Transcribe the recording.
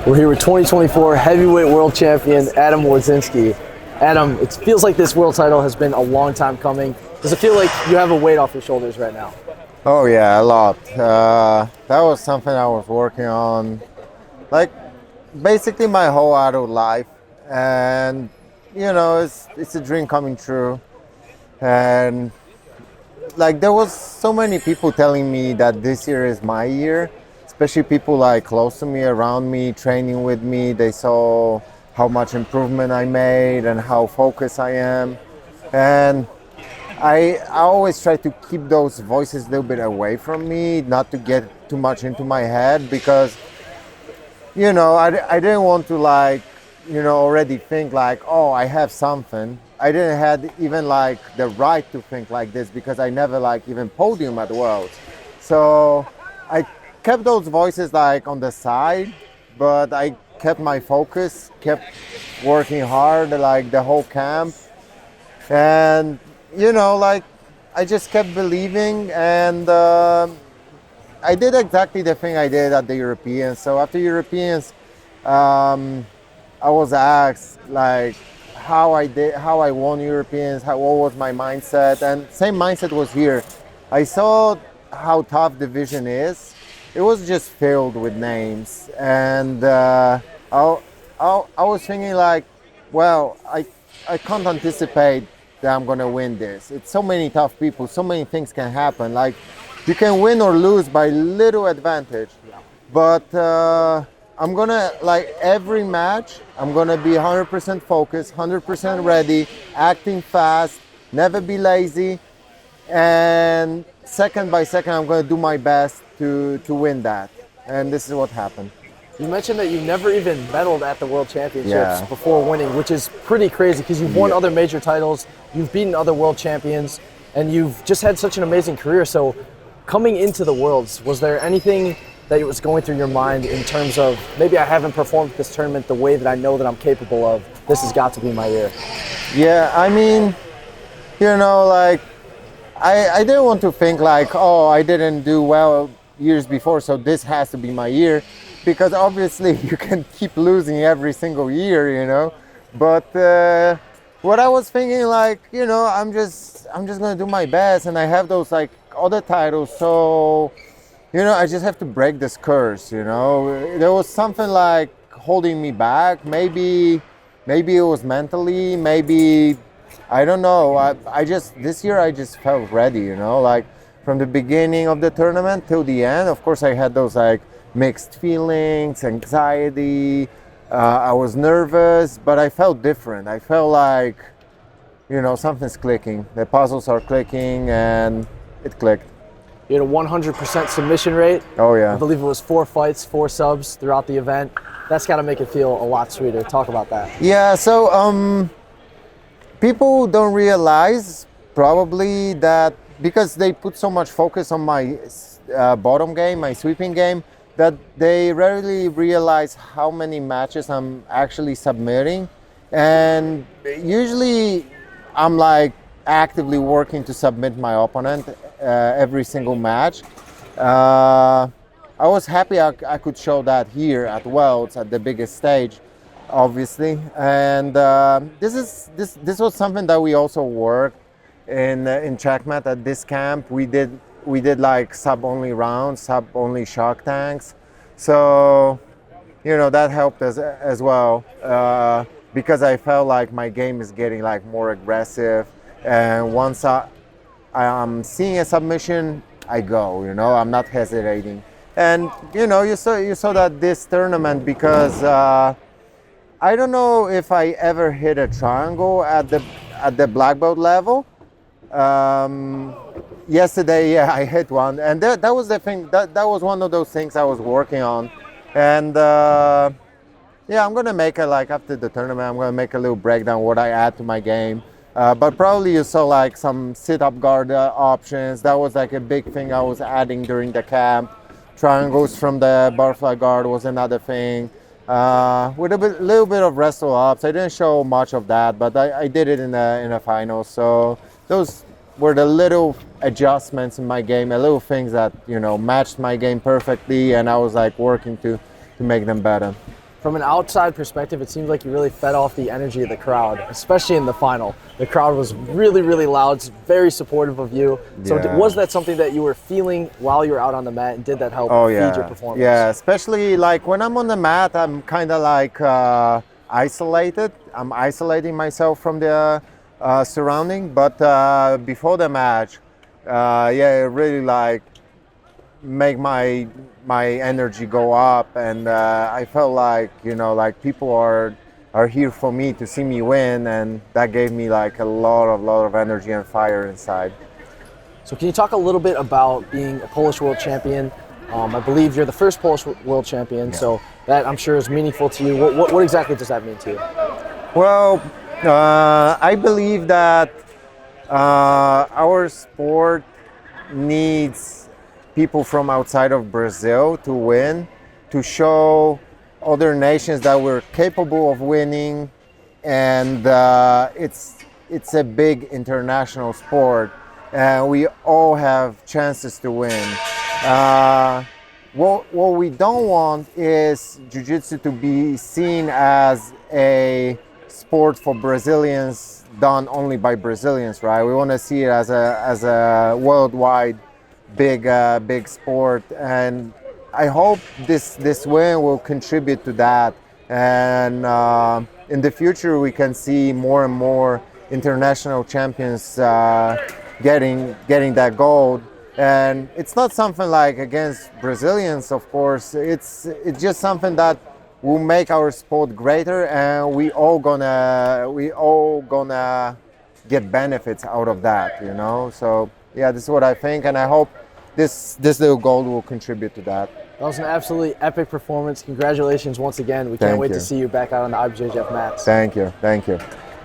We're here with 2024 heavyweight world champion Adam Wardzinski. Adam, it feels like this world title has been a long time coming. Does it feel like you have a weight off your shoulders right now? Oh yeah, a lot. That was something I was working on, like basically my whole adult life, and you know, it's a dream coming true. And like there was so many people telling me that this year is my year, especially people like close to me, around me, training with me. They saw how much improvement I made and how focused I am, and I always try to keep those voices a little bit away from me, not to get too much into my head, because you know, I didn't want to already think like, oh, I have something. I didn't have even like the right to think like this, because I never even podium at Worlds. So I kept those voices on the side, but I kept my focus, kept working hard the whole camp, and I just kept believing, and I did exactly the thing I did at the Europeans. So after Europeans, I was asked how I won Europeans, what was my mindset, and same mindset was here. I saw how tough division is. It was just filled with names, and I was thinking well, I can't anticipate that I'm gonna win this. It's so many tough people, so many things can happen. You can win or lose by little advantage, but I'm gonna, every match, I'm gonna be 100% focused, 100% ready, acting fast, never be lazy, and second by second, I'm gonna do my best to win that. And this is what happened. You mentioned that you never even medaled at the World Championships before winning, which is pretty crazy because you've won other major titles, you've beaten other world champions, and you've just had such an amazing career. So coming into the Worlds, was there anything that was going through your mind in terms of, maybe I haven't performed this tournament the way that I know that I'm capable of, this has got to be my year? Yeah, I mean, I didn't want to think oh, I didn't do well years before, so this has to be my year. Because obviously you can keep losing every single year, But what I was thinking, I'm just gonna do my best, and I have those other titles, so I just have to break this curse. There was something holding me back. Maybe it was mentally. Maybe I don't know. This year I just felt ready. From the beginning of the tournament till the end. Of course, I had those mixed feelings, anxiety. I was nervous, but I felt different. I felt something's clicking. The puzzles are clicking, and it clicked. You had a 100% submission rate. Oh yeah. I believe it was 4 fights, 4 subs throughout the event. That's got to make it feel a lot sweeter. Talk about that. Yeah. So people don't realize probably that, because they put so much focus on my bottom game, my sweeping game, that they rarely realize how many matches I'm actually submitting. And usually I'm actively working to submit my opponent every single match. I was happy I could show that here at Worlds, at the biggest stage, obviously. And this was something that we also worked in TrackMat at this camp. We did sub-only rounds, sub-only shark tanks. So, that helped us as well, because I felt like my game is getting more aggressive. And once I'm seeing a submission, I go, I'm not hesitating. And, you saw that this tournament, because I don't know if I ever hit a triangle at the black belt level. Yesterday, I hit one, and that was the thing. That was one of those things I was working on, and I'm gonna make after the tournament, I'm gonna make a little breakdown what I add to my game. But probably you saw some sit-up guard options. That was a big thing I was adding during the camp. Triangles from the butterfly guard was another thing. With a little bit of wrestle ups. I didn't show much of that, but I did it in the finals. So those were the little adjustments in my game, the little things that matched my game perfectly, and I was working to make them better. from an outside perspective, it seems like you really fed off the energy of the crowd, especially in the final. The crowd was really, really loud, very supportive of you. So was that something that you were feeling while you were out on the mat, and did that help feed your performance? Yeah, especially like when I'm on the mat, I'm kind of like isolated. I'm isolating myself from the surrounding. But before the match, it really like make my energy go up, and I felt like, you know, like people are here for me to see me win, and that gave me like a lot of energy and fire inside. So can you talk a little bit about being a Polish world champion? I believe you're the first Polish world champion, so that I'm sure is meaningful to you. What exactly does that mean to you? Well, I believe that our sport needs people from outside of Brazil to win, to show other nations that we're capable of winning, and it's a big international sport, and we all have chances to win. What we don't want is Jiu-Jitsu to be seen as a sport for Brazilians, done only by Brazilians, right? We want to see it as a worldwide big sport, and I hope this win will contribute to that, and in the future we can see more and more international champions getting that gold. And it's not something like against Brazilians, of course. It's just something that will make our sport greater, and we all gonna get benefits out of that, you know. So yeah, this is what I think, and I hope this little gold will contribute to that. That was an absolutely epic performance. Congratulations once again. We can't wait to see you back out on the IBJJF mats. Thank you.